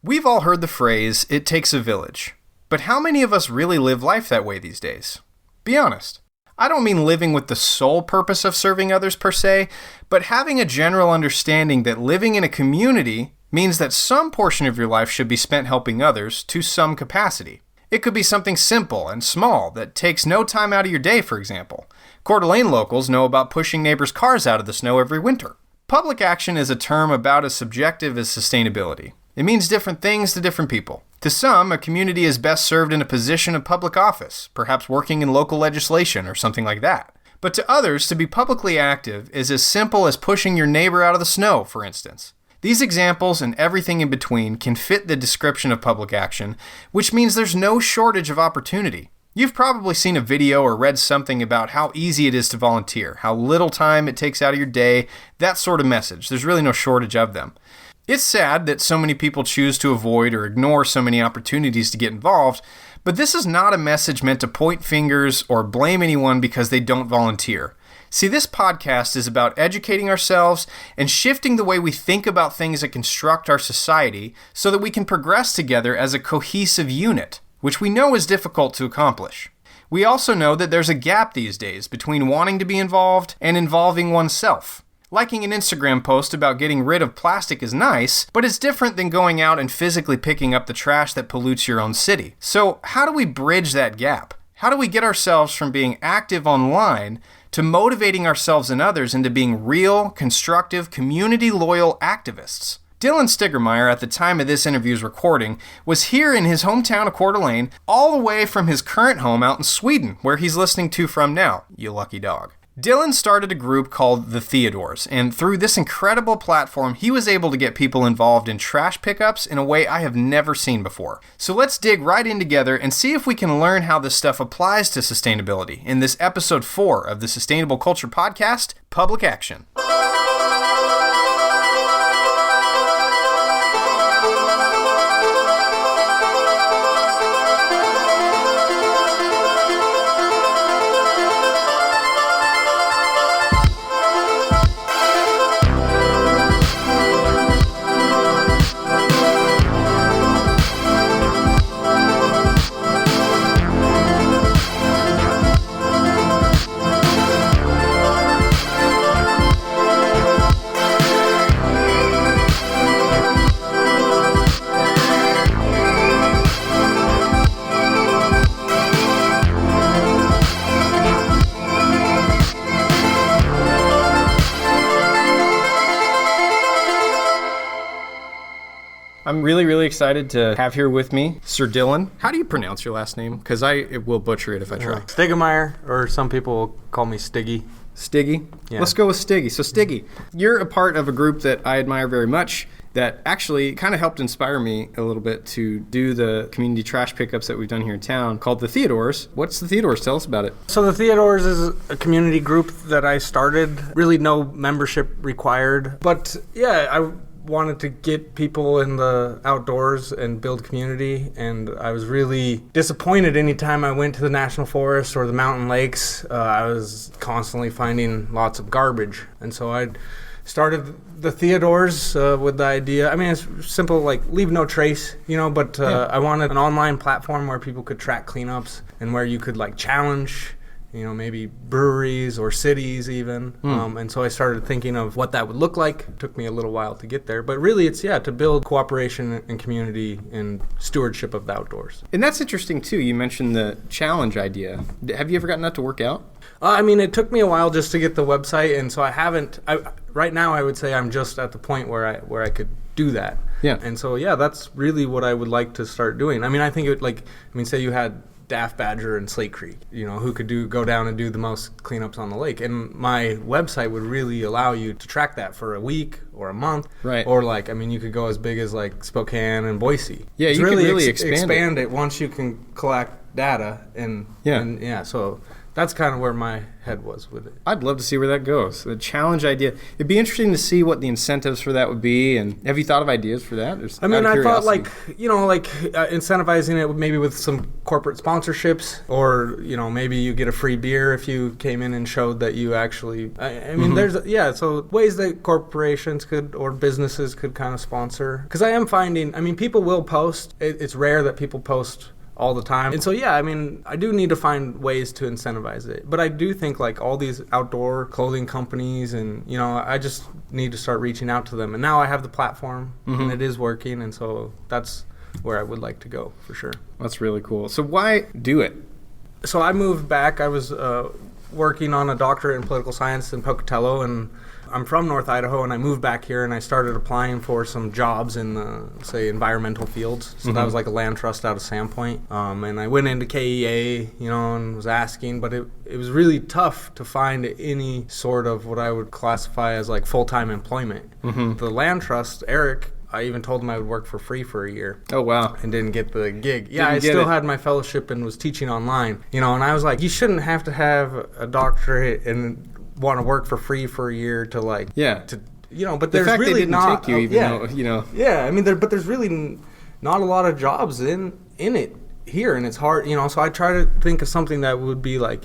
We've all heard the phrase, it takes a village. But how many of us really live life that way these days? Be honest. I don't mean living with the sole purpose of serving others per se, but having a general understanding that living in a community means that some portion of your life should be spent helping others to some capacity. It could be something simple and small that takes no time out of your day, for example. Coeur d'Alene locals know about pushing neighbors' cars out of the snow every winter. Public action is a term about as subjective as sustainability. It means different things to different people. To some, a community is best served in a position of public office, perhaps working in local legislation or something like that. But to others, to be publicly active is as simple as pushing your neighbor out of the snow, for instance. These examples and everything in between can fit the description of public action, which means there's no shortage of opportunity. You've probably seen a video or read something about how easy it is to volunteer, how little time it takes out of your day, that sort of message. There's really no shortage of them. It's sad that so many people choose to avoid or ignore so many opportunities to get involved, but this is not a message meant to point fingers or blame anyone because they don't volunteer. See, this podcast is about educating ourselves and shifting the way we think about things that construct our society so that we can progress together as a cohesive unit, which we know is difficult to accomplish. We also know that there's a gap these days between wanting to be involved and involving oneself. Liking an Instagram post about getting rid of plastic is nice, but it's different than going out and physically picking up the trash that pollutes your own city. So how do we bridge that gap? How do we get ourselves from being active online to motivating ourselves and others into being real, constructive, community-loyal activists? Dylan Stigermeyer, at the time of this interview's recording, was here in his hometown of Coeur d'Alene, all the way from his current home out in Sweden, where he's listening to from now. You lucky dog. Dylan started a group called the Theodores, and through this incredible platform, he was able to get people involved in trash pickups in a way I have never seen before. So let's dig right in together and see if we can learn how this stuff applies to sustainability in this episode 4 of the Sustainable Culture Podcast, Public Action. I'm really excited to have here with me Sir Dylan. How do you pronounce your last name? Because I will butcher it if I try. Stigermeyer, or some people call me Stiggy. Stiggy? Yeah. Let's go with Stiggy. So Stiggy, you're a part of a group that I admire very much that actually kind of helped inspire me a little bit to do the community trash pickups that we've done here in town called the Theodores. What's the Theodores? Tell us about it. So the Theodores is a community group that I started. Really no membership required. But yeah, I wanted to get people in the outdoors and build community, and I was really disappointed anytime I went to the national forest or the mountain lakes. I was constantly finding lots of garbage, and so I started the Theodores with the idea. I mean, it's simple, like leave no trace, but I wanted an online platform where people could track cleanups and where you could like challenge maybe breweries or cities even. And so I started thinking of what that would look like. It took me a little while to get there. But really it's, to build cooperation and community and stewardship of the outdoors. And that's interesting, too. You mentioned the challenge idea. Have you ever gotten that to work out? It took me a while just to get the website. And so right now I would say I'm just at the point where I could do that. Yeah. And so, that's really what I would like to start doing. I think it would say you had Daft Badger and Slate Creek, who could go down and do the most cleanups on the lake. And my website would really allow you to track that for a week or a month. Right. Or you could go as big as Spokane and Boise. Yeah, you could really expand it once you can collect data. So that's kind of where my head was with it. I'd love to see where that goes. The challenge idea. It'd be interesting to see what the incentives for that would be. And have you thought of ideas for that? I mean, I thought incentivizing it maybe with some corporate sponsorships, or, maybe you get a free beer if you came in and showed that you actually, I mean, so ways that corporations could or businesses could kind of sponsor. Because I am finding, people will post. It's rare that people post all the time. And so, I do need to find ways to incentivize it. But I do think like all these outdoor clothing companies and, I just need to start reaching out to them. And now I have the platform and it is working. And so that's where I would like to go for sure. That's really cool. So why do it? So I moved back. I was working on a doctorate in political science in Pocatello, and I'm from North Idaho, and I moved back here, and I started applying for some jobs in the, say, environmental fields. So that was like a land trust out of Sandpoint. And I went into KEA, and was asking, but it was really tough to find any sort of what I would classify as like full-time employment. The land trust, Eric, I even told him I would work for free for a year. Oh, wow. And didn't get the gig. Yeah, I still had my fellowship and was teaching online. And I was like, you shouldn't have to have a doctorate and want to work for free for a year to like... Yeah. But there's really they didn't not... take you even though, Yeah, but there's really not a lot of jobs in it here, and it's hard, so I try to think of something that would be like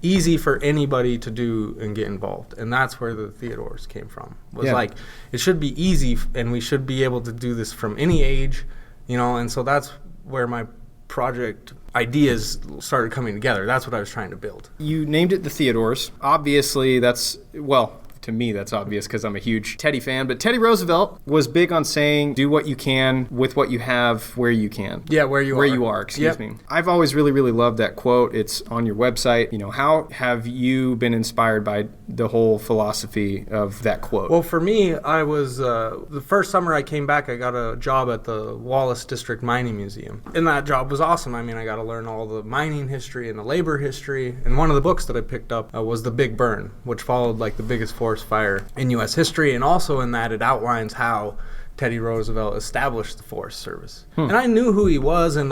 easy for anybody to do and get involved. And that's where the Theodores came from. Like, it should be easy and we should be able to do this from any age, and so that's where my project ideas started coming together. That's what I was trying to build. You named it the Theodores. Obviously, to me, that's obvious because I'm a huge Teddy fan. But Teddy Roosevelt was big on saying, do what you can with what you have where you can. Yeah, where you are. Excuse me. I've always really, really loved that quote. It's on your website. How have you been inspired by the whole philosophy of that quote? Well, for me, I was, the first summer I came back, I got a job at the Wallace District Mining Museum. And that job was awesome. I got to learn all the mining history and the labor history. And one of the books that I picked up was The Big Burn, which followed like the biggest forest fire in U.S. history, and also in that it outlines how Teddy Roosevelt established the Forest Service. And I knew who he was, and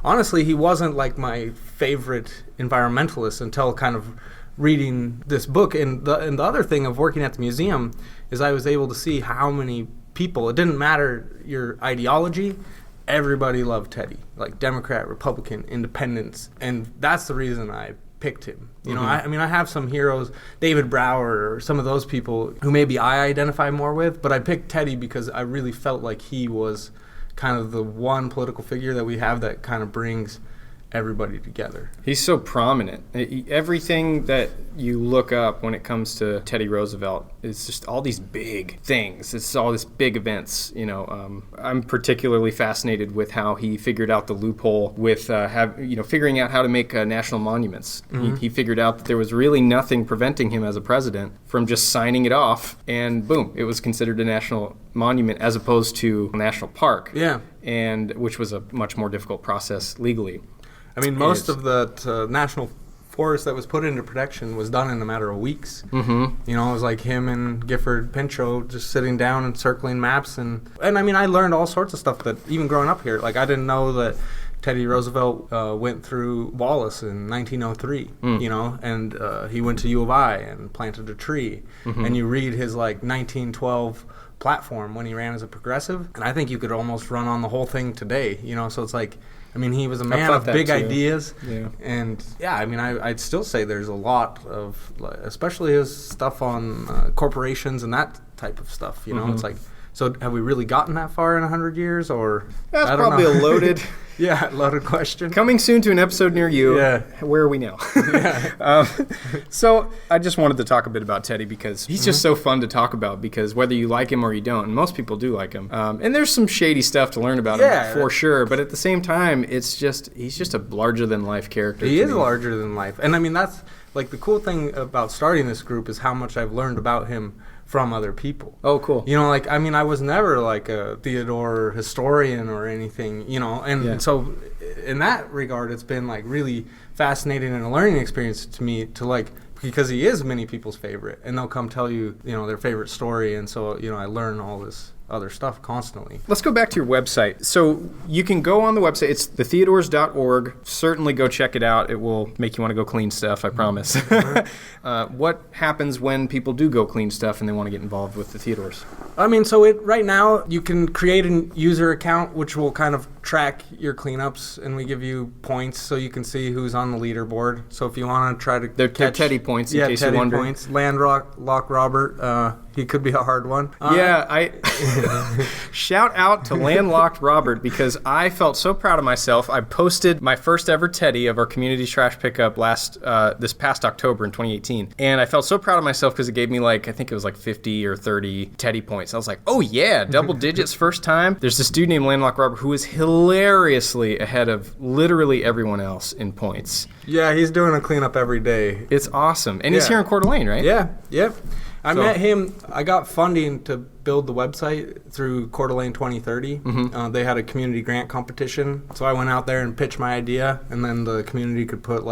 honestly, he wasn't like my favorite environmentalist until kind of reading this book. And the other thing of working at the museum is I was able to see how many people, it didn't matter your ideology, everybody loved Teddy, like Democrat, Republican, Independents, and that's the reason I picked him. I have some heroes, David Brower or some of those people who maybe I identify more with, but I picked Teddy because I really felt like he was kind of the one political figure that we have that kind of brings everybody together. He's so prominent. Everything that you look up when it comes to Teddy Roosevelt is just all these big things. It's all these big events. I'm particularly fascinated with how he figured out the loophole with figuring out how to make national monuments. He figured out that there was really nothing preventing him as a president from just signing it off, and boom, it was considered a national monument as opposed to a national park. Yeah, and which was a much more difficult process legally. Most of the national forest that was put into protection was done in a matter of weeks. It was like him and Gifford Pinchot just sitting down and circling maps. And I learned all sorts of stuff that even growing up here, like I didn't know that Teddy Roosevelt went through Wallace in 1903, and he went to U of I and planted a tree. And you read his like 1912 platform when he ran as a progressive, and I think you could almost run on the whole thing today, so it's like, he was a man of big ideas. Yeah. And I'd still say there's a lot of, especially his stuff on corporations and that type of stuff, It's like, so have we really gotten that far in 100 years, or? That's probably a loaded... loaded question. Coming soon to an episode near you. Yeah. Where are we now? So I just wanted to talk a bit about Teddy because he's just so fun to talk about, because whether you like him or you don't, and most people do like him, and there's some shady stuff to learn about him for sure, but at the same time, he's just a larger-than-life character. He is larger than life. And that's, like, the cool thing about starting this group is how much I've learned about him from other people. Oh, cool. I was never like a Theodore historian or anything, so in that regard, it's been like really fascinating and a learning experience to me because he is many people's favorite, and they'll come tell you, their favorite story, and so, I learn all this other stuff constantly. Let's go back to your website. So you can go on the website. It's thetheodores.org. Certainly go check it out. It will make you want to go clean stuff, I promise. What happens when people do go clean stuff and they want to get involved with the Theodores? I mean, so right now you can create a user account which will kind of track your cleanups, and we give you points so you can see who's on the leaderboard. So if you want to try to They're Teddy points, in case you're wondering. Points. Landlock Robert, he could be a hard one. I shout out to Landlocked Robert, because I felt so proud of myself. I posted my first ever Teddy of our community trash pickup this past October in 2018, and I felt so proud of myself because it gave me I think it was 50 or 30 Teddy points. I was like, oh yeah, double digits first time. There's this dude named Landlocked Robert who is hilariously ahead of literally everyone else in points. Yeah, he's doing a cleanup every day. It's awesome. And he's here in Coeur d'Alene, right? Yeah, yep. I met him. I got funding to build the website through Coeur d'Alene 2030. Mm-hmm. They had a community grant competition. So I went out there and pitched my idea, and then the community could put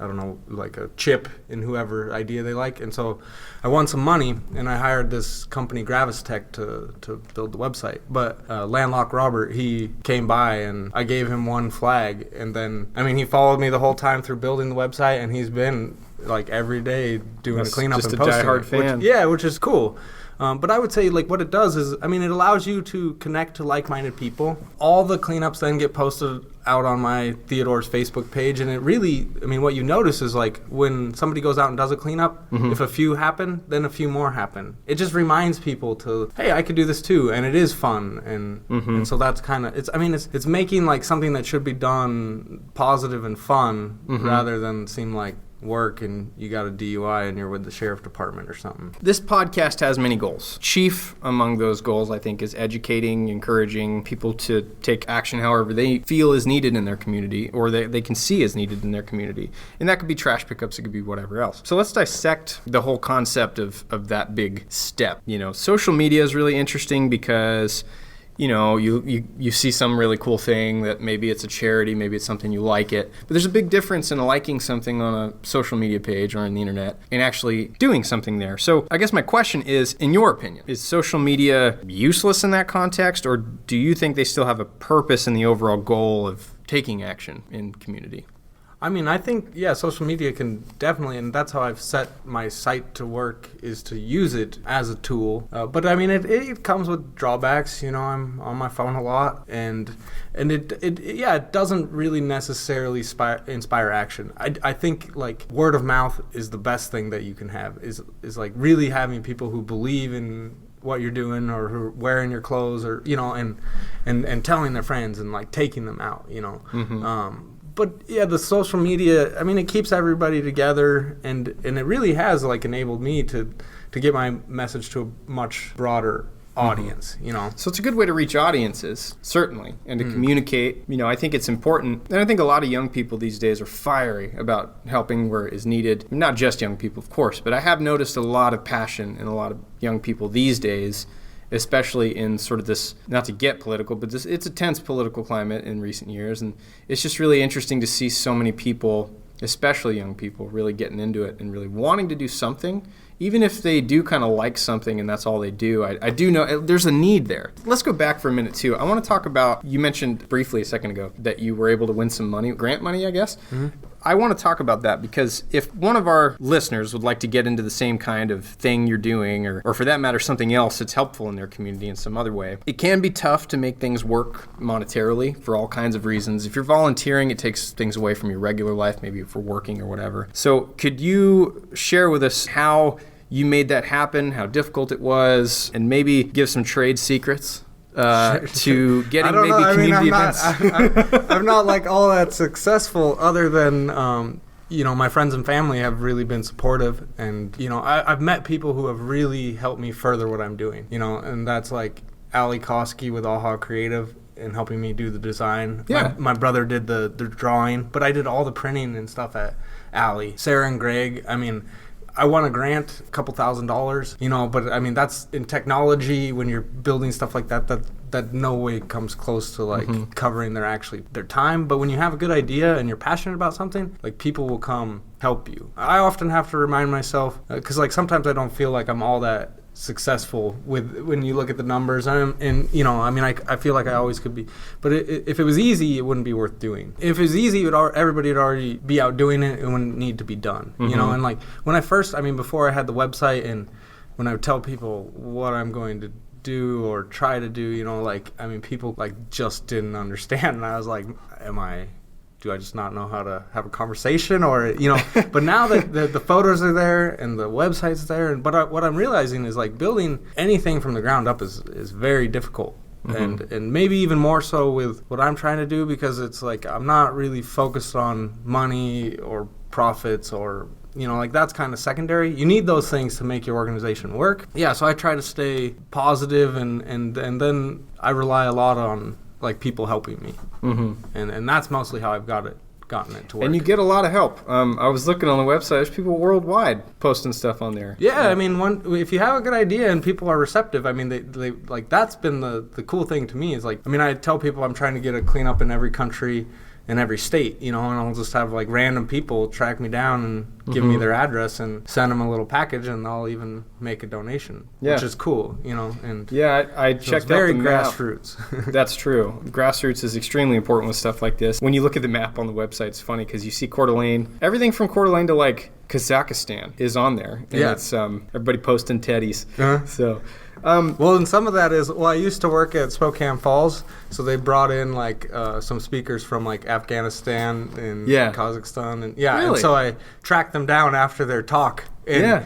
a chip in whoever idea they like. And so I won some money, and I hired this company, Gravis Tech, to build the website. But Landlocked Robert, he came by, and I gave him one flag. And then, he followed me the whole time through building the website, and he's been every day doing a cleanup and posting. Just a diehard fan. Which is cool. But I would say what it does is, it allows you to connect to like-minded people. All the cleanups then get posted out on my Theodore's Facebook page, and it really, what you notice is when somebody goes out and does a cleanup, mm-hmm. if a few happen, then a few more happen. It just reminds people to, hey, I could do this too, and it is fun, and so that's kind of, it's making something that should be done positive and fun, mm-hmm. rather than seem like work and you got a DUI and you're with the sheriff department or something. This podcast has many goals. Chief among those goals, I think, is educating, encouraging people to take action however they feel is needed in their community, or they can see is needed in their community. And that could be trash pickups, it could be whatever else. So let's dissect the whole concept of that big step. Social media is really interesting because you see some really cool thing that maybe it's a charity, maybe it's something you like it. But there's a big difference in liking something on a social media page or on the internet and actually doing something there. So I guess my question is, in your opinion, is social media useless in that context, or do you think they still have a purpose in the overall goal of taking action in community? I think, social media can definitely, and that's how I've set my site to work, is to use it as a tool. But it comes with drawbacks. I'm on my phone a lot, and it doesn't really necessarily inspire action. I think word of mouth is the best thing that you can have, is really having people who believe in what you're doing, or who are wearing your clothes, or and telling their friends and taking them out. Mm-hmm. But the social media, it keeps everybody together, and it really has enabled me to get my message to a much broader audience, So it's a good way to reach audiences, certainly, and to communicate. I think it's important, and I think a lot of young people these days are fiery about helping where it is needed. Not just young people, of course, but I have noticed a lot of passion in a lot of young people these days, especially in sort of this, not to get political, but it's a tense political climate in recent years. And it's just really interesting to see so many people, especially young people, really getting into it and really wanting to do something, even if they do kind of like something and that's all they do. I do know there's a need there. Let's go back for a minute, too. I want to talk about, you mentioned briefly a second ago that you were able to win some money, grant money, I guess. Mm-hmm. I want to talk about that because if one of our listeners would like to get into the same kind of thing you're doing, or for that matter, something else that's helpful in their community in some other way, it can be tough to make things work monetarily for all kinds of reasons. If you're volunteering, it takes things away from your regular life, maybe if we're working or whatever. So could you share with us how you made that happen, how difficult it was, and maybe give some trade secrets to getting community events? I'm not all that successful, other than my friends and family have really been supportive, and I've met people who have really helped me further what I'm doing, and that's Ali Koski with Aha Creative and helping me do the design. Yeah. My brother did the drawing, but I did all the printing and stuff at Ali. Sarah and Greg, I won a grant, a couple $1,000s, but that's in technology. When you're building stuff like that no way comes close to covering their time. But when you have a good idea and you're passionate about something, people will come help you. I often have to remind myself, because sometimes I don't feel like I'm all that successful with when you look at the numbers. And you know, I mean, I feel like I always could be. But if it was easy, it wouldn't be worth doing. If it was easy, everybody would already be out doing it. It wouldn't need to be done. You know, and like when I first, I mean, before I had the website and when I would tell people what I'm going to do or try to do, you know, like, I mean, people like just didn't understand. And I was like, do I just not know how to have a conversation, or, you know? But now that the photos are there and the website's there, but what I'm realizing is like building anything from the ground up is very difficult. And maybe even more so with what I'm trying to do, because it's like I'm not really focused on money or profits, or, you know, like that's kind of secondary. You need those things to make your organization work. Yeah, so I try to stay positive, and then I rely a lot on like people helping me, and that's mostly how I've gotten it to work. And you get a lot of help. I was looking on the website. There's people worldwide posting stuff on there. Yeah, I mean, if you have a good idea and people are receptive, I mean, they like, that's been the cool thing to me is like, I mean, I tell people I'm trying to get a cleanup in every country, in every state, you know, and I'll just have like random people track me down and give me their address and send them a little package, and I'll even make a donation, which is cool, you know. And yeah, I checked out very the map. grassroots. That's true. Grassroots is extremely important with stuff like this. When you look at the map on the website, it's funny because you see Coeur d'Alene, everything from Coeur d'Alene to like Kazakhstan is on there, and it's everybody posting teddies. So. Well, and some of that is, I used to work at Spokane Falls, so they brought in like some speakers from like Afghanistan and Kazakhstan, and and so I tracked them down after their talk. And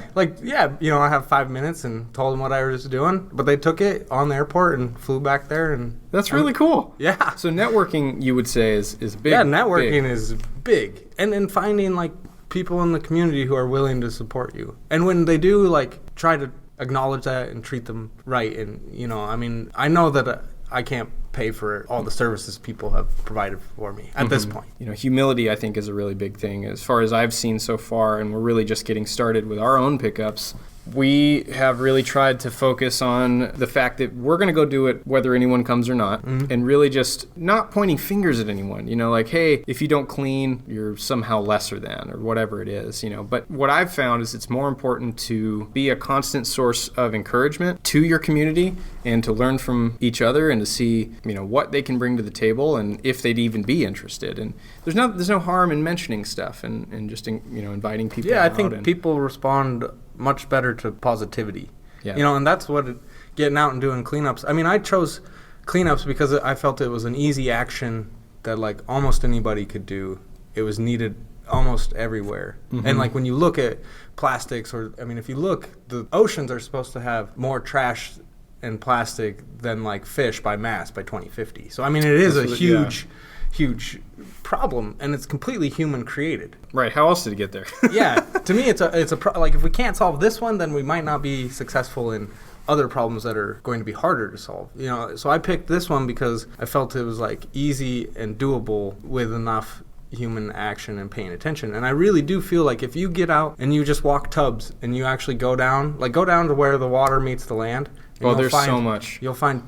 you know, I have 5 minutes and told them what I was doing, but they took it on the airport and flew back there, and that's really cool. Yeah. So networking, you would say, is big. Yeah, networking is big, and finding like people in the community who are willing to support you, and when they do, like try to acknowledge that and treat them right. And, you know, I mean, I know that I can't pay for all the services people have provided for me at this point. You know, humility, I think, is a really big thing as far as I've seen so far, and we're really just getting started with our own pickups. We have really tried to focus on the fact that we're going to go do it whether anyone comes or not, and really just not pointing fingers at anyone, you know, like, hey, if you don't clean, you're somehow lesser than, or whatever it is, you know. But what I've found is it's more important to be a constant source of encouragement to your community and to learn from each other and to see, you know, what they can bring to the table and if they'd even be interested. And there's no harm in mentioning stuff and just, you know, inviting people out. Yeah, I think people respond much better to positivity. You know, and that's what getting out and doing cleanups. I mean, I chose cleanups because I felt it was an easy action that like almost anybody could do. It was needed almost everywhere. And like when you look at plastics, or I mean, if you look, the oceans are supposed to have more trash and plastic than like fish by mass by 2050. So I mean, it is a huge problem, and it's completely human created. Right. How else did it get there? Yeah. To me, it's like if we can't solve this one, then we might not be successful in other problems that are going to be harder to solve. You know, so I picked this one because I felt it was like easy and doable with enough human action and paying attention. And I really do feel like if you get out and you just walk tubs and you actually go down to where the water meets the land. Oh, there's so much. You'll find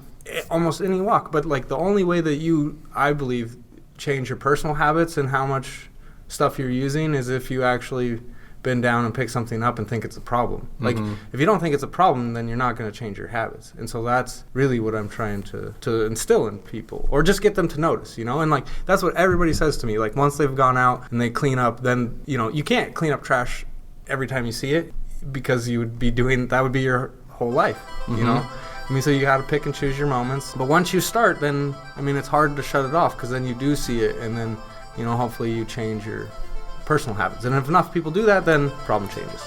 almost any walk. But like the only way that you, I believe, change your personal habits and how much stuff you're using is if you actually bend down and pick something up and think it's a problem. Like if you don't think it's a problem, then you're not going to change your habits. And so that's really what I'm trying to instill in people, or just get them to notice, you know. And like that's what everybody says to me, like once they've gone out and they clean up, then, you know, you can't clean up trash every time you see it, because you would be doing that would be your whole life, you know. I mean, so you got to pick and choose your moments. But once you start, then, I mean, it's hard to shut it off, because then you do see it, and then, you know, hopefully you change your personal habits. And if enough people do that, then problem changes.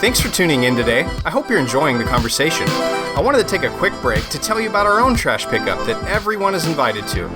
Thanks for tuning in today. I hope you're enjoying the conversation. I wanted to take a quick break to tell you about our own trash pickup that everyone is invited to.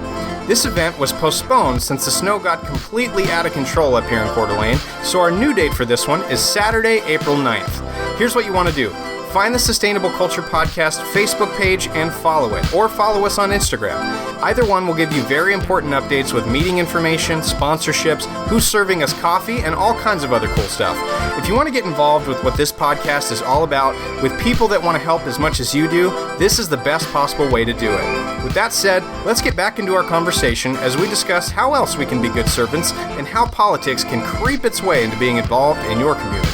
This event was postponed since the snow got completely out of control up here in Coeur d'Alene, so our new date for this one is Saturday, April 9th. Here's what you want to do. Find the Sustainable Culture Podcast Facebook page and follow it, or follow us on Instagram. Either one will give you very important updates with meeting information, sponsorships, who's serving us coffee, and all kinds of other cool stuff. If you want to get involved with what this podcast is all about, with people that want to help as much as you do, this is the best possible way to do it. With that said, let's get back into our conversation as we discuss how else we can be good servants and how politics can creep its way into being involved in your community.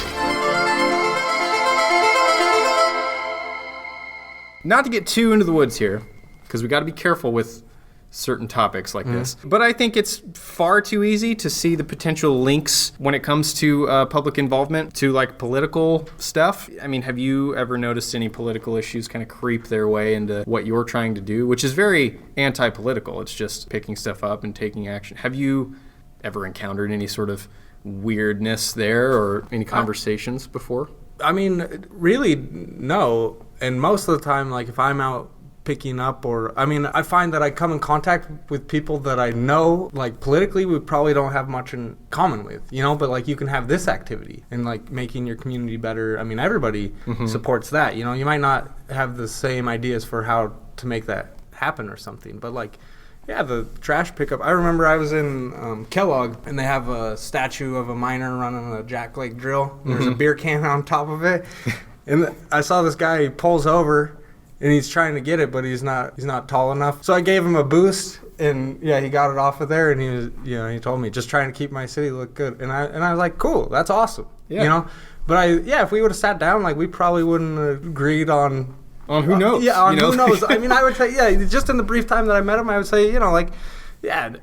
Not to get too into the woods here, because we got to be careful with certain topics like this. But I think it's far too easy to see the potential links when it comes to public involvement to like political stuff. I mean, have you ever noticed any political issues kind of creep their way into what you're trying to do, which is very anti-political? It's just picking stuff up and taking action. Have you ever encountered any sort of weirdness there or any conversations before? I mean, really, no. And most of the time, like if I'm out picking up I find that I come in contact with people that I know, like politically we probably don't have much in common with, but like you can have this activity and like making your community better. I mean, everybody supports that, you might not have the same ideas for how to make that happen or something, but like, yeah, the trash pickup. I remember I was in Kellogg and they have a statue of a miner running a jackknife drill. There's a beer can on top of it. And I saw this guy, he pulls over and he's trying to get it, but he's not tall enough. So I gave him a boost, and yeah, he got it off of there, and he was, he told me, just trying to keep my city look good. And I was like, cool, that's awesome. Yeah. But if we would have sat down, like we probably wouldn't have agreed on who knows. Who knows. I mean, I would say, just in the brief time that I met him, I would say,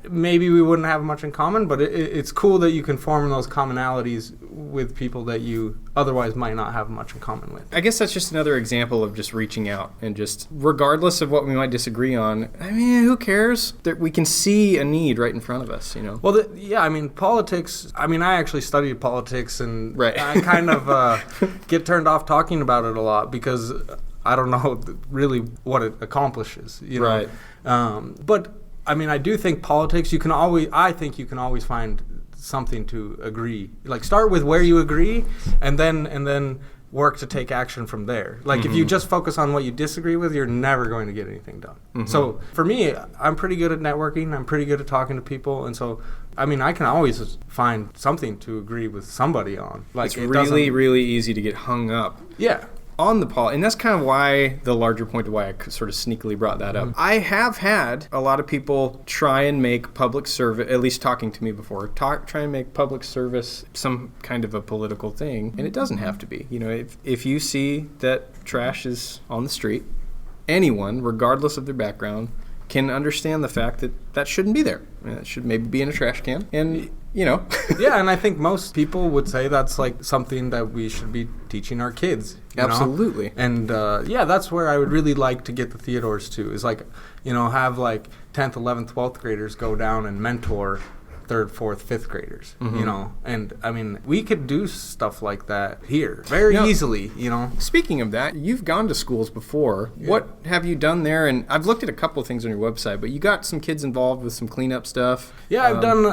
maybe we wouldn't have much in common, but it's cool that you can form those commonalities with people that you otherwise might not have much in common with. I guess that's just another example of just reaching out and just, regardless of what we might disagree on, I mean, who cares? That we can see a need right in front of us, Well, politics, I actually studied politics, and right. I kind of get turned off talking about it a lot because I don't know really what it accomplishes, Right. But I do think politics, I think you can always find something to agree. Like start with where you agree and then work to take action from there. Like if you just focus on what you disagree with, you're never going to get anything done. So for me, I'm pretty good at networking. I'm pretty good at talking to people. And so, I can always find something to agree with somebody on. Like it's really, really easy to get hung up. Yeah. On the and that's kind of why the larger point of why I sort of sneakily brought that up. I have had a lot of people try and make public service, at least talking to me before, try and make public service some kind of a political thing, and it doesn't have to be. If you see that trash is on the street, anyone, regardless of their background, can understand the fact that shouldn't be there. It should maybe be in a trash can, and Yeah, and I think most people would say that's like something that we should be teaching our kids. Absolutely. And that's where I would really like to get the Theodores to, is like, have like 10th, 11th, 12th graders go down and mentor 3rd, 4th, 5th graders, and we could do stuff like that here very easily, Speaking of that, you've gone to schools before. Yeah. What have you done there? And I've looked at a couple of things on your website, but you got some kids involved with some cleanup stuff. Yeah, I've done,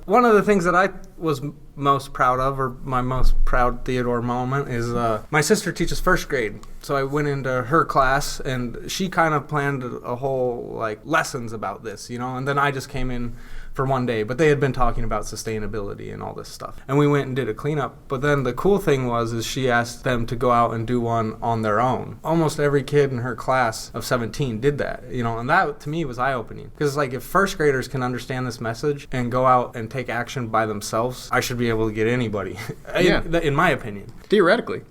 one of the things that I was most proud of, or my most proud Theodore moment, is my sister teaches 1st grade. So I went into her class, and she kind of planned a whole, like, lessons about this, and then I just came in for one day, but they had been talking about sustainability and all this stuff. And we went and did a cleanup. But then the cool thing is she asked them to go out and do one on their own. Almost every kid in her class of 17 did that, and that to me was eye-opening. Because like if 1st graders can understand this message and go out and take action by themselves, I should be able to get anybody, in my opinion. Theoretically.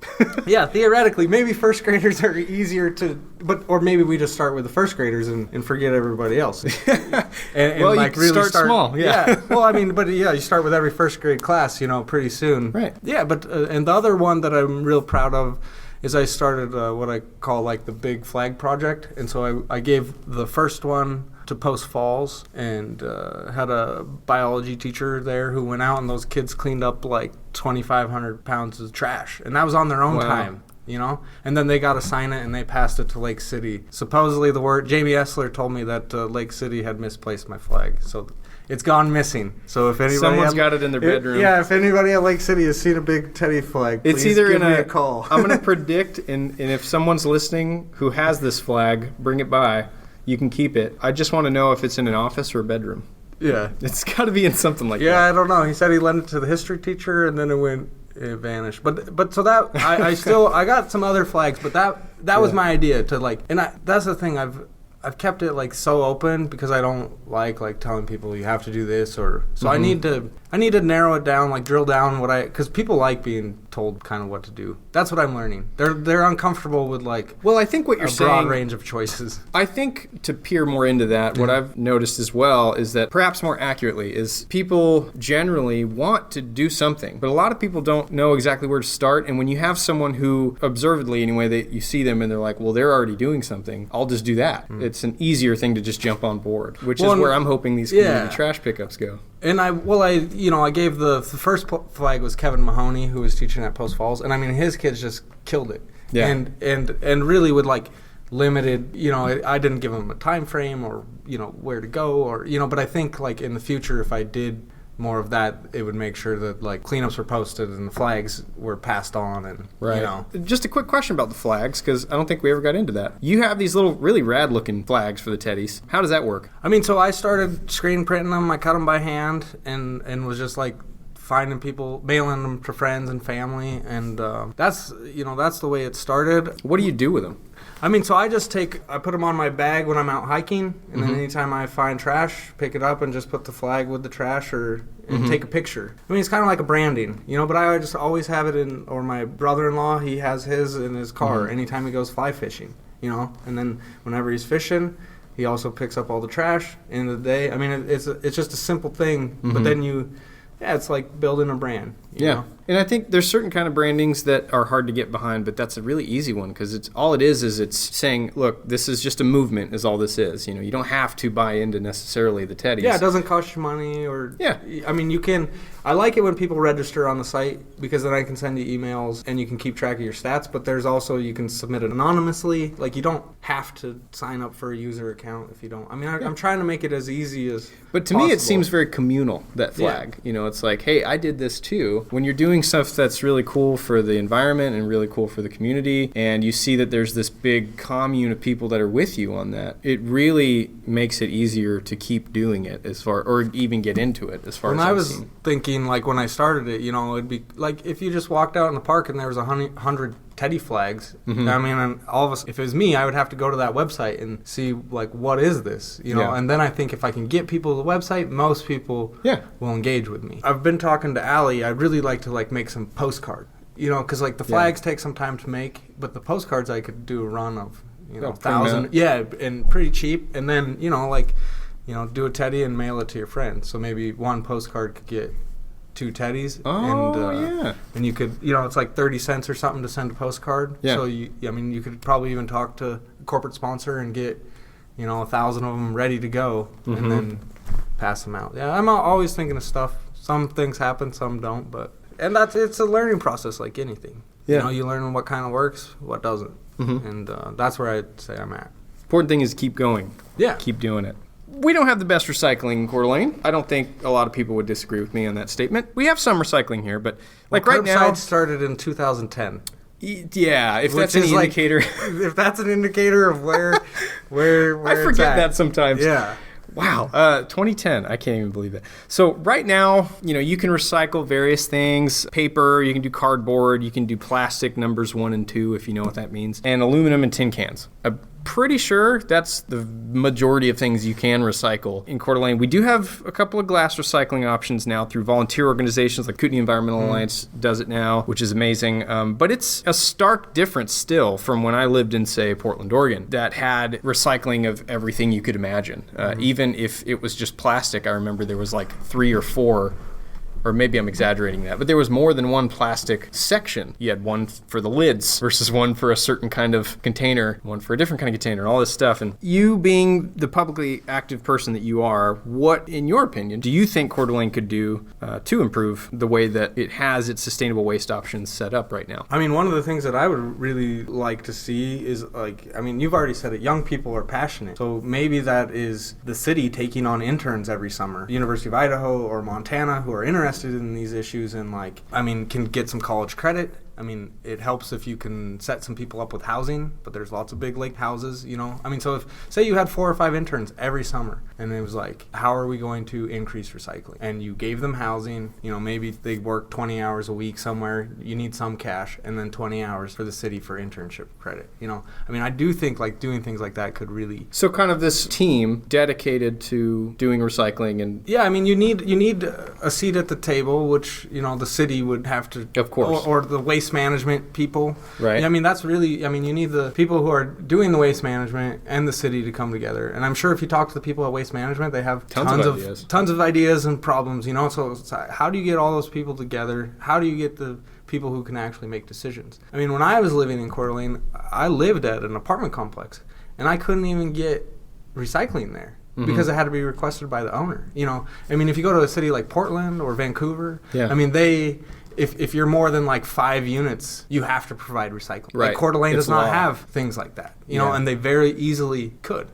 Yeah, theoretically. Maybe 1st graders are easier to, or maybe we just start with the 1st graders and forget everybody else. and well, like you really start small. Yeah. Well, you start with every 1st grade class, pretty soon. Right. Yeah, but and the other one that I'm real proud of is I started what I call like the Big Flag Project, and so I gave the first one to Post Falls, and had a biology teacher there who went out, and those kids cleaned up like 2,500 pounds of trash, and that was on their own time. And then they got to sign it, and they passed it to Lake City. Supposedly Jamie Essler told me that Lake City had misplaced my flag, so it's gone missing. So if anybody someone's got it in their bedroom. If anybody at Lake City has seen a big Teddy flag, please give me a call. I'm going to predict, and if someone's listening who has this flag, bring it by. You can keep it. I just want to know if it's in an office or a bedroom. Yeah. It's got to be in something like that. Yeah, I don't know. He said he lent it to the history teacher, and then it vanished. But so that I got some other flags, but that was my idea to like, and that's the thing, I've kept it like so open because I don't like telling people you have to do this or so. I need to narrow it down, like drill down because people like being told kind of what to do. That's what I'm learning. They're uncomfortable with like, well, I think what you're saying, broad range of choices. I think to peer more into that, what I've noticed as well is that perhaps more accurately is people generally want to do something, but a lot of people don't know exactly where to start. And when you have someone who observedly anyway, that you see them and they're like, well, they're already doing something, I'll just do that. It's an easier thing to just jump on board, which is where I'm hoping these community trash pickups go. And I gave the first flag was Kevin Mahoney, who was teaching at Post Falls, and I mean his kids just killed it. Yeah. And really with like limited, I didn't give them a time frame or where to go or but I think like in the future if I did more of that, it would make sure that like cleanups were posted and the flags were passed on and Just a quick question about the flags, because I don't think we ever got into that. You have these little really rad looking flags for the teddies. How does that work? I mean, so I started screen printing them. I cut them by hand and was just like finding people, mailing them to friends and family, and that's the way it started. What do you do with them? I mean, so I put them on my bag when I'm out hiking, and then anytime I find trash, pick it up and just put the flag with the trash and take a picture. I mean, it's kind of like a branding, but I just always have it or my brother-in-law, he has his in his car anytime he goes fly fishing, and then whenever he's fishing, he also picks up all the trash. End of the day, I mean, it's just a simple thing, but then it's like building a brand. You know? And I think there's certain kind of brandings that are hard to get behind, but that's a really easy one because it's saying, look, this is just a movement is all this is. You don't have to buy into necessarily the teddies. Yeah, it doesn't cost you money or... Yeah. I mean, you can... I like it when people register on the site because then I can send you emails and you can keep track of your stats, but there's also, you can submit it anonymously. Like, you don't have to sign up for a user account if you don't. I mean, I'm trying to make it as easy as But to me, it seems very communal, that flag. Yeah. It's like, hey, I did this too. When you're doing stuff that's really cool for the environment and really cool for the community, and you see that there's this big commune of people that are with you on that, it really makes it easier to keep doing it or even get into it as far as I was thinking, like when I started it, it'd be like if you just walked out in the park and there was 100 teddy flags. I mean, and all of us, if it was me, I would have to go to that website and see like, what is this? And then I think if I can get people to the website, most people will engage with me. I've been talking to Allie. I'd really like to like make some postcard, because like the flags take some time to make, but the postcards I could do a run of, 1,000. Yeah, and pretty cheap. And then, do a teddy and mail it to your friends. So maybe one postcard could get 2 teddies. And you could, it's like 30 cents or something to send a postcard. Yeah. So you could probably even talk to a corporate sponsor and get, 1,000 of them ready to go and then pass them out. Yeah, I'm always thinking of stuff. Some things happen, some don't, and it's a learning process like anything. Yeah. You learn what kind of works, what doesn't. And that's where I'd say I'm at. Important thing is keep going. Yeah. Keep doing it. We don't have the best recycling in Coeur d'Alene. I don't think a lot of people would disagree with me on that statement. We have some recycling here, but right now... Curbside started in 2010. Yeah, if that's any indicator... if that's an indicator of where I forget that sometimes. Yeah. Wow, 2010, I can't even believe it. So right now, you can recycle various things. Paper, you can do cardboard, you can do plastic numbers 1 and 2, if you know what that means, and aluminum and tin cans. I'm pretty sure that's the majority of things you can recycle in Coeur d'Alene. We do have a couple of glass recycling options now through volunteer organizations like Kootenai Environmental Alliance does it now, which is amazing. But it's a stark difference still from when I lived in, say, Portland, Oregon, that had recycling of everything you could imagine. Even if it was just plastic, I remember there was like 3 or 4, or maybe I'm exaggerating that, but there was more than one plastic section. You had one for the lids versus one for a certain kind of container, one for a different kind of container, and all this stuff. And you being the publicly active person that you are, what, in your opinion, do you think Coeur d'Alene could do to improve the way that it has its sustainable waste options set up right now? I mean, one of the things that I would really like to see is you've already said it, young people are passionate. So maybe that is the city taking on interns every summer. The University of Idaho or Montana who are interested in these issues and can get some college credit I mean, it helps if you can set some people up with housing, but there's lots of big lake houses, you know. I mean, so if, say you had 4 or 5 interns every summer, and it was like, how are we going to increase recycling? And you gave them housing, you know, maybe they work 20 hours a week somewhere, you need some cash, and then 20 hours for the city for internship credit, you know. I mean, I do think like doing things like that could really... So kind of this team dedicated to doing recycling and... Yeah, I mean, you need a seat at the table, which, you know, the city would have to... Of course. Or the waste management people. Right. Yeah, I mean, that's really... I mean, you need the people who are doing the waste management and the city to come together. And I'm sure if you talk to the people at waste management, they have tons of ideas and problems, you know. So it's how do you get all those people together? How do you get the people who can actually make decisions? I mean, when I was living in Coeur d'Alene, I lived at an apartment complex, and I couldn't even get recycling there. Because it had to be requested by the owner. You know, I mean, if you go to a city like Portland or Vancouver, I mean, if you're more than like 5 units, you have to provide recycling. Right. Like Coeur d'Alene does not have things like that, you know, and they very easily could.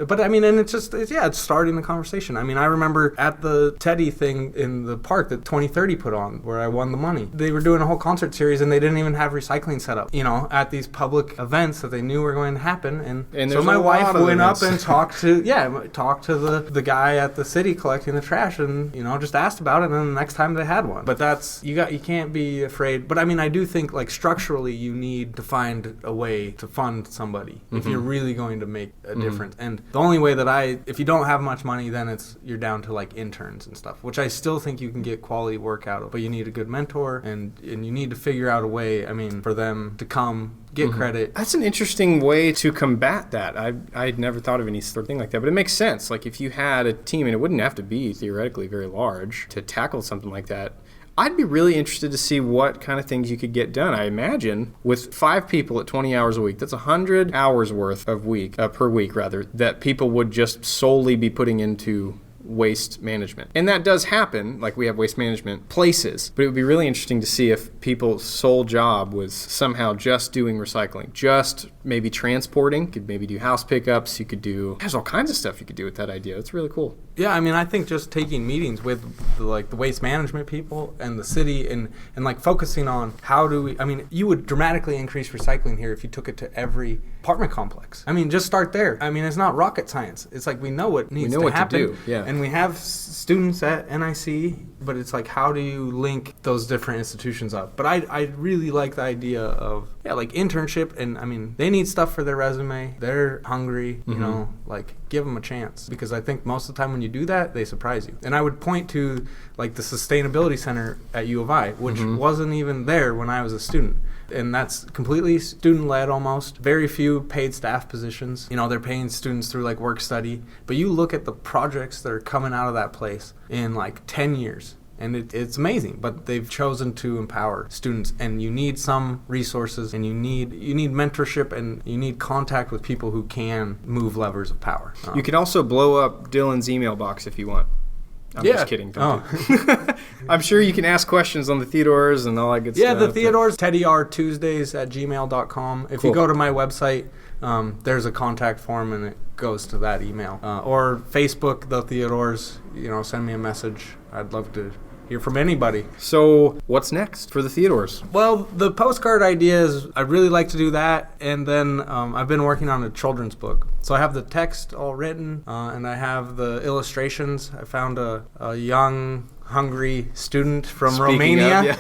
But I mean, and it's starting the conversation. I mean, I remember at the Teddy thing in the park that 2030 put on, where I won the money. They were doing a whole concert series, and they didn't even have recycling set up, you know, at these public events that they knew were going to happen. And so my wife went up and talked to the guy at the city collecting the trash, and, you know, just asked about it. And then the next time they had one. But that's you can't be afraid. But I mean, I do think like structurally you need to find a way to fund somebody if you're really going to make a difference. And the only way that if you don't have much money, then you're down to like interns and stuff, which I still think you can get quality work out of. But you need a good mentor, and you need to figure out a way, I mean, for them to come get credit. That's an interesting way to combat that. I'd never thought of any sort of thing like that, but it makes sense. Like if you had a team, and it wouldn't have to be theoretically very large to tackle something like that, I'd be really interested to see what kind of things you could get done. I imagine with 5 people at 20 hours a week, that's 100 hours worth of per week, that people would just solely be putting into waste management. And that does happen, like we have waste management places, but it would be really interesting to see if people's sole job was somehow just doing recycling, just maybe transporting. You could maybe do house pickups, there's all kinds of stuff you could do with that idea. It's really cool. Yeah, I mean, I think just taking meetings with the waste management people and the city and like focusing on you would dramatically increase recycling here if you took it to every apartment complex. I mean, just start there. I mean, it's not rocket science. It's like we know what needs to happen. To do. Yeah. And we have students at NIC, but it's like, how do you link those different institutions up? But I really like the idea of, like internship. And I mean, they need stuff for their resume. They're hungry, you know, like give them a chance. Because I think most of the time when you do that, they surprise you. And I would point to like the Sustainability Center at U of I, which wasn't even there when I was a student. And that's completely student-led almost. Very few paid staff positions. You know, they're paying students through like work study. But you look at the projects that are coming out of that place in like 10 years. And it's amazing, but they've chosen to empower students, and you need some resources, and you need mentorship, and you need contact with people who can move levers of power. You can also blow up Dylan's email box if you want. I'm just kidding. I'm sure you can ask questions on the Theodores and all that good stuff. Yeah, the Theodores, teddyrtuesdays@gmail.com. If you go to my website, there's a contact form, and it goes to that email. Or Facebook, the Theodores, you know, send me a message. I'd love to hear from anybody. So what's next for the Theodores? Well, the postcard idea is I'd really like to do that. And then I've been working on a children's book. So I have the text all written, and I have the illustrations. I found a young, hungry student from Romania,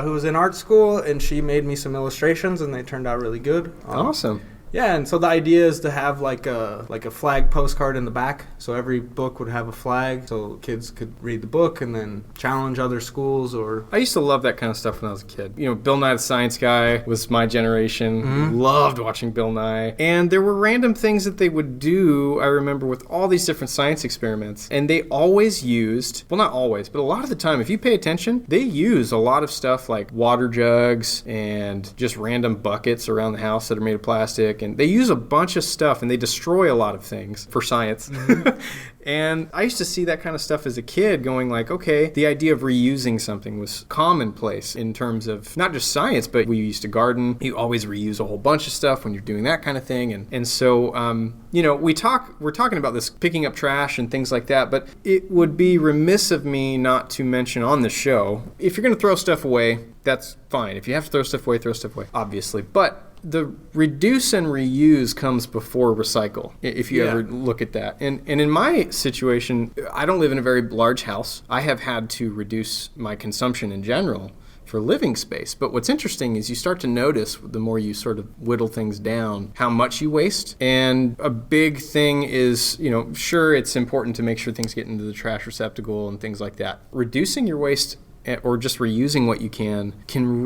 who was in art school, and she made me some illustrations, and they turned out really good. Awesome. Yeah, and so the idea is to have like a flag postcard in the back. So every book would have a flag, so kids could read the book and then challenge other schools. Or I used to love that kind of stuff when I was a kid. You know, Bill Nye the Science Guy was my generation. Loved watching Bill Nye. And there were random things that they would do, I remember, with all these different science experiments. And they always used, well, not always, but a lot of the time, if you pay attention, they use a lot of stuff like water jugs and just random buckets around the house that are made of plastic. And they use a bunch of stuff, and they destroy a lot of things for science. And I used to see that kind of stuff as a kid going like, okay, the idea of reusing something was commonplace in terms of not just science, but we used to garden. You always reuse a whole bunch of stuff when you're doing that kind of thing. And so, we're talking about this picking up trash and things like that, but it would be remiss of me not to mention on the show, if you're going to throw stuff away, that's fine. If you have to throw stuff away, obviously. But the reduce and reuse comes before recycle, if you ever look at that. And in my situation, I don't live in a very large house. I have had to reduce my consumption in general for living space. But what's interesting is you start to notice, the more you sort of whittle things down, how much you waste. And a big thing is, sure, it's important to make sure things get into the trash receptacle and things like that. Reducing your waste or just reusing what you can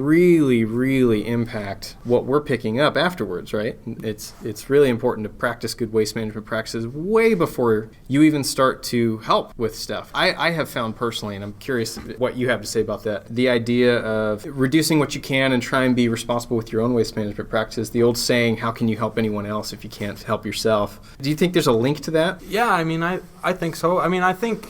really, really impact what we're picking up afterwards, right? It's really important to practice good waste management practices way before you even start to help with stuff. I have found personally, and I'm curious what you have to say about that, the idea of reducing what you can and try and be responsible with your own waste management practices. The old saying, how can you help anyone else if you can't help yourself? Do you think there's a link to that? Yeah, I think so. I think,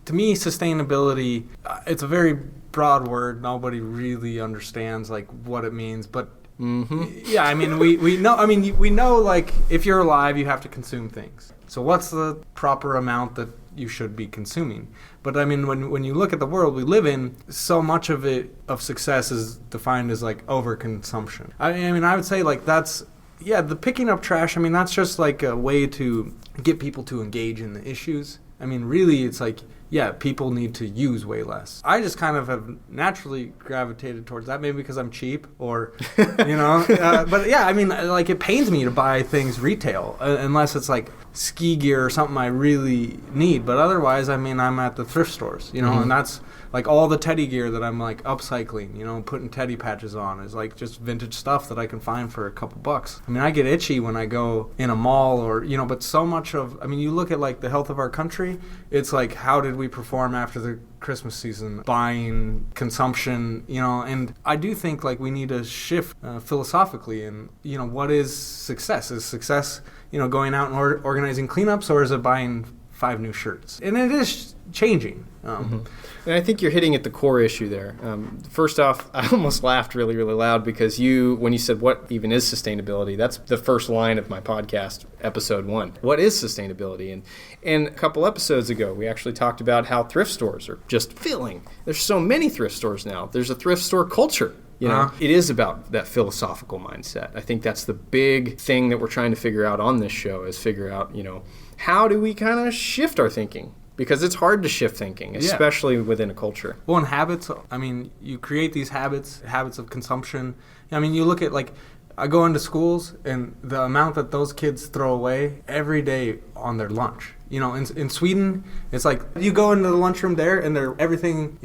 to me, sustainability, it's a very broad word. Nobody really understands what it means. But yeah, we know. We know if you're alive, you have to consume things. So what's the proper amount that you should be consuming? But when you look at the world we live in, so much of success is defined as overconsumption. I would say that's. Yeah, the picking up trash, that's just a way to get people to engage in the issues. Really, it's people need to use way less. I just kind of have naturally gravitated towards that, maybe because I'm cheap or, but yeah, it pains me to buy things retail unless it's ski gear or something I really need. But otherwise, I'm at the thrift stores, and that's all the teddy gear that I'm upcycling, putting teddy patches on is just vintage stuff that I can find for a couple bucks. I get itchy when I go in a mall or, but so much of, you look at the health of our country, it's how did we perform after the Christmas season, buying, consumption, and I do think we need to shift philosophically and, what is success? Is success, going out and organizing cleanups, or is it buying 5 new shirts? And it is changing. And I think you're hitting at the core issue there. First off, I almost laughed really, really loud because when you said what even is sustainability, that's the first line of my podcast, episode 1. What is sustainability? And a couple episodes ago, we actually talked about how thrift stores are just filling. There's so many thrift stores now. There's a thrift store culture. It is about that philosophical mindset. I think that's the big thing that we're trying to figure out on this show is figure out, how do we kind of shift our thinking? Because it's hard to shift thinking, especially within a culture. Well, and habits, you create these habits of consumption. You look at, I go into schools, and the amount that those kids throw away every day on their lunch. In Sweden, it's you go into the lunchroom there, and everything,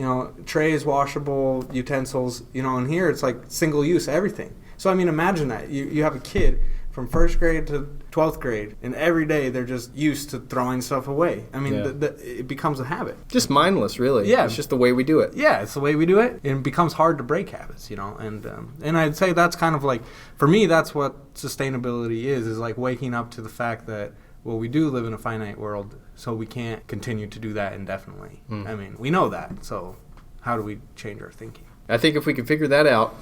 trays, washable, utensils, and here it's single-use everything. So, imagine that. You have a kid from 1st grade to 12th grade, and every day they're just used to throwing stuff away. It becomes a habit. Just mindless, really. Yeah. It's just the way we do it. Yeah, it's the way we do it. And it becomes hard to break habits, And I'd say that's kind of for me, that's what sustainability is waking up to the fact that, well, we do live in a finite world, so we can't continue to do that indefinitely. We know that, so how do we change our thinking? I think if we can figure that out,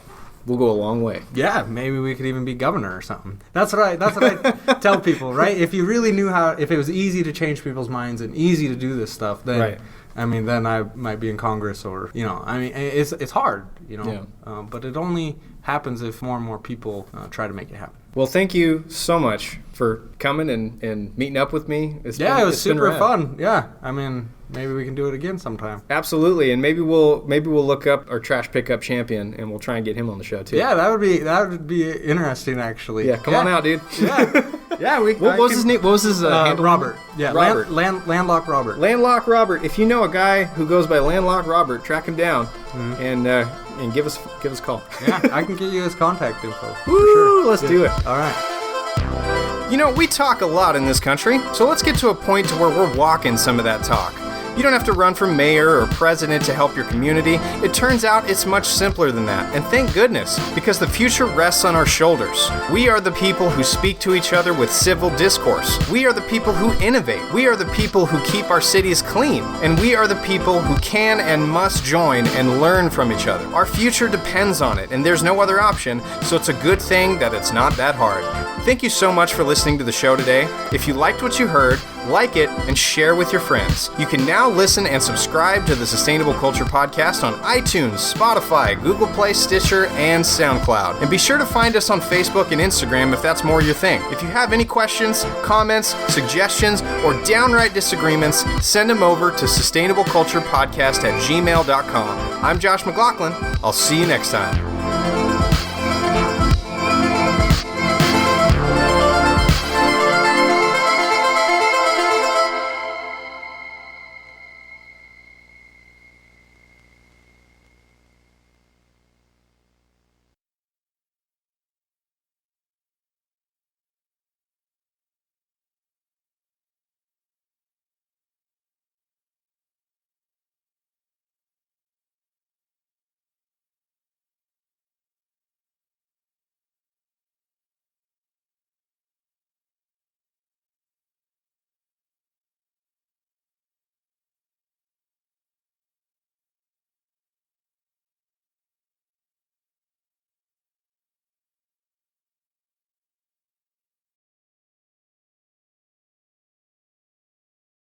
we'll go a long way. Yeah, maybe we could even be governor or something. That's what I tell people, right? If you really knew if it was easy to change people's minds and easy to do this stuff, then right. Then I might be in Congress or, it's hard, but it only happens if more and more people try to make it happen. Well, thank you so much for coming and meeting up with me. It was super fun. Yeah, maybe we can do it again sometime. Absolutely, and maybe we'll look up our trash pickup champion and we'll try and get him on the show too. Yeah, that would be interesting actually. Yeah, come on out, dude. Yeah, yeah. What was his name? What was his handle? Robert. Yeah, Robert. Landlock Robert. Landlock Robert. If you know a guy who goes by Landlock Robert, track him down and give us a call. Yeah, I can get you his contact info. Woo, sure. Let's do it. All right. We talk a lot in this country, so let's get to a point to where we're walking some of that talk. You don't have to run for mayor or president to help your community. It turns out it's much simpler than that, and thank goodness, because the future rests on our shoulders. We are the people who speak to each other with civil discourse. We are the people who innovate. We are the people who keep our cities clean. And we are the people who can and must join and learn from each other. Our future depends on it, and there's no other option, so it's a good thing that it's not that hard. Thank you so much for listening to the show today. If you liked what you heard, like it and share with your friends. You can now listen and subscribe to the Sustainable Culture Podcast on iTunes, Spotify, Google Play, Stitcher, and SoundCloud. And be sure to find us on Facebook and Instagram if that's more your thing. If you have any questions, comments, suggestions, or downright disagreements, send them over to sustainableculturepodcast@gmail.com. I'm Josh McLaughlin. I'll see you next time.